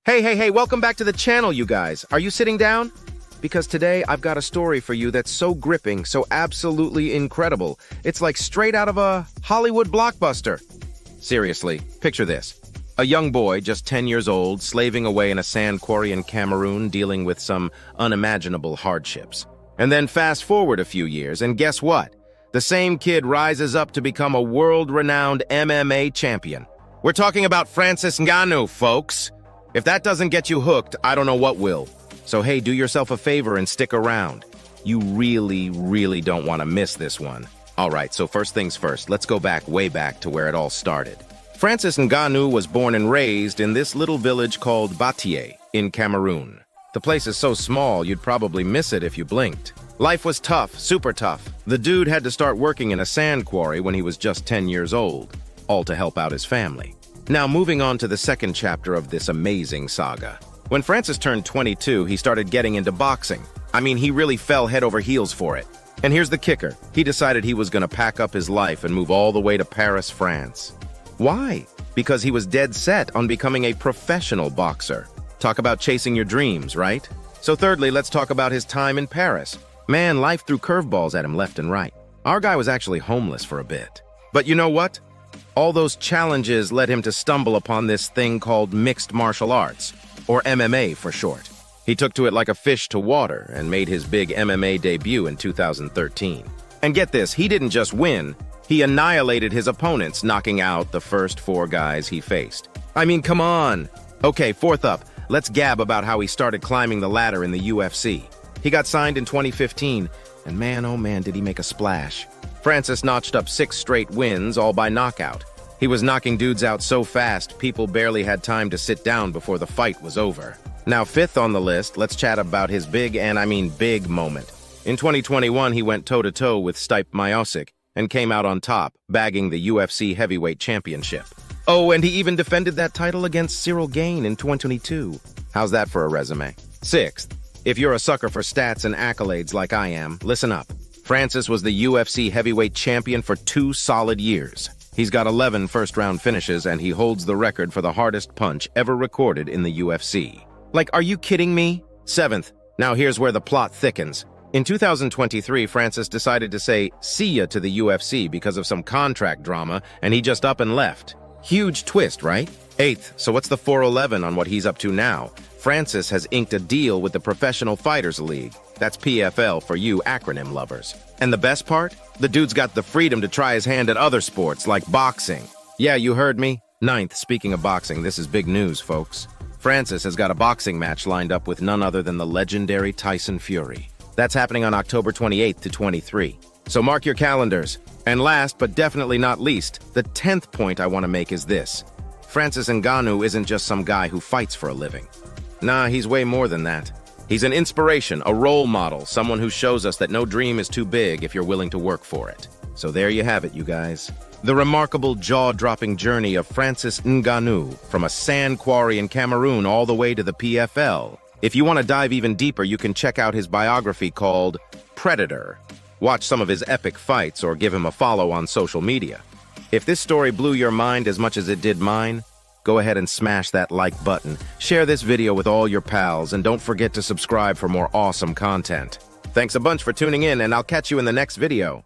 Hey, welcome back to the channel, you guys. Are you sitting down? Because today I've got a story for you that's so gripping, so absolutely incredible. It's like straight out of a Hollywood blockbuster. Seriously, picture this. A young boy, just 10 years old, slaving away in a sand quarry in Cameroon, dealing with some unimaginable hardships. And then fast forward a few years, and guess what? The same kid rises up to become a world-renowned MMA champion. We're talking about Francis Ngannou, folks. If that doesn't get you hooked, I don't know what will. So hey, do yourself a favor and stick around. You really don't want to miss this one. All right, so first things first, let's go way back to where it all started. Francis Ngannou was born and raised in this little village called Pictory in Cameroon. The place is so small, you'd probably miss it if you blinked. Life was tough, super tough. The dude had to start working in a sand quarry when he was just 10 years old, all to help out his family. Now, moving on to the second chapter of this amazing saga. When Francis turned 22, he started getting into boxing. I mean, he really fell head over heels for it. And here's the kicker. He decided he was going to pack up his life and move all the way to Paris, France. Why? Because he was dead set on becoming a professional boxer. Talk about chasing your dreams, right? So thirdly, let's talk about his time in Paris. Man, life threw curveballs at him left and right. Our guy was actually homeless for a bit. But you know what? All those challenges led him to stumble upon this thing called mixed martial arts, or MMA for short. He took to it like a fish to water and made his big MMA debut in 2013. And get this, he didn't just win, he annihilated his opponents, knocking out the first 4 guys he faced. I mean, come on! Okay, fourth up, let's gab about how he started climbing the ladder in the UFC. He got signed in 2015, and man, oh man, did he make a splash. Francis notched up 6 straight wins, all by knockout. He was knocking dudes out so fast, people barely had time to sit down before the fight was over. Now, fifth on the list, let's chat about his big, and I mean big, moment. In 2021, he went toe-to-toe with Stipe Miocic and came out on top, bagging the UFC Heavyweight Championship. Oh, and he even defended that title against Cyril Gane in 2022. How's that for a resume? Sixth, if you're a sucker for stats and accolades like I am, listen up. Francis was the UFC Heavyweight Champion for 2 solid years. He's got 11 first-round finishes, and he holds the record for the hardest punch ever recorded in the UFC. Like, are you kidding me? Seventh, now here's where the plot thickens. In 2023, Francis decided to say see ya to the UFC because of some contract drama, and he just up and left. Huge twist, right? Eighth, so what's the 411 on what he's up to now? Francis has inked a deal with the Professional Fighters League. That's PFL for you acronym lovers. And the best part? The dude's got the freedom to try his hand at other sports like boxing. Yeah, you heard me. Ninth, speaking of boxing, this is big news, folks. Francis has got a boxing match lined up with none other than the legendary Tyson Fury. That's happening on October 28th to 23. So mark your calendars. And last, but definitely not least, the 10th point I want to make is this. Francis Ngannou isn't just some guy who fights for a living. Nah, he's way more than that. He's an inspiration, a role model, someone who shows us that no dream is too big if you're willing to work for it. So there you have it, you guys. The remarkable jaw-dropping journey of Francis Ngannou from a sand quarry in Cameroon all the way to the PFL. If you want to dive even deeper, you can check out his biography called Predator. Watch some of his epic fights or give him a follow on social media. If this story blew your mind as much as it did mine, go ahead and smash that like button, share this video with all your pals, and don't forget to subscribe for more awesome content. Thanks a bunch for tuning in, and I'll catch you in the next video.